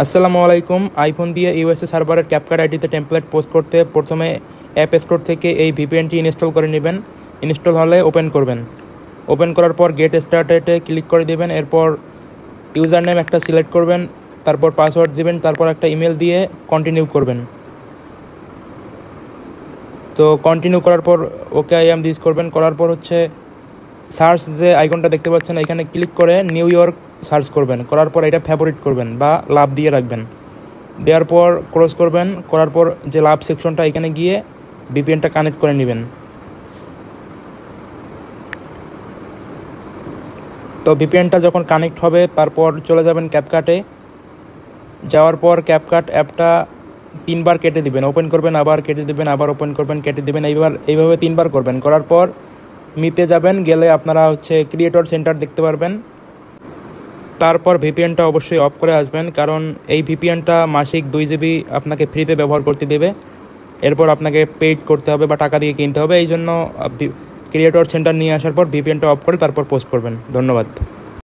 আসসালামু আলাইকুম। আইফোন দিয়ে ইউএসএ সার্ভারের ক্যাপকাট আইডিতে টেমপ্লেট পোস্ট করতে প্রথমে অ্যাপ স্টোর থেকে এই ভিপিএনটি ইনস্টল করে নেবেন। ইনস্টল হলে ওপেন করবেন। ওপেন করার পর গেট স্টার্টেডে ক্লিক করে দেবেন। এরপর ইউজার নেম একটা সিলেক্ট করবেন, তারপর পাসওয়ার্ড দিবেন, তারপর একটা ইমেল দিয়ে কন্টিনিউ করবেন। তো কন্টিনিউ করার পর ওকে আই এম দিস করবেন। করার পর সার্চ যে আইকনটা দেখতে পাচ্ছেন এখানে ক্লিক করে নিউ ইয়র্ক সার্চ করবেন। করার পর এটা ফেভারিট করবেন বা লাভ দিয়ে রাখবেন। দেওয়ার পর ক্রস করবেন। করার পর যে লাভ সেকশনটা এখানে গিয়ে ভিপিএনটা কানেক্ট করে নেবেন। তো ভিপিএনটা যখন কানেক্ট হবে তারপর চলে যাবেন ক্যাপকাটে। যাওয়ার পর ক্যাপকাট অ্যাপটা 3বার কেটে দিবেন। ওপেন করবেন, আবার কেটে দিবেন, আবার ওপেন করবেন, কেটে দিবেন। এইভাবে 3বার করবেন। করার পর মিতে যাবেন, গেলে আপনারা ক্রিয়েটর সেন্টার দেখতে পারবেন। তারপর ভিপিএনটা অবশ্যই অফ করে আসবেন, কারণ এই ভিপিএনটা মাসিক 2 জিবি আপনাকে ফ্রিতে ব্যবহার করতে দেবে। এরপর আপনাকে পেইড করতে হবে বা টাকা দিয়ে কিনতে হবে। এই জন্য ক্রিয়েটর সেন্টার নিয়ে আসার পর ভিপিএনটা অফ করে তারপর পোস্ট করবেন। ধন্যবাদ।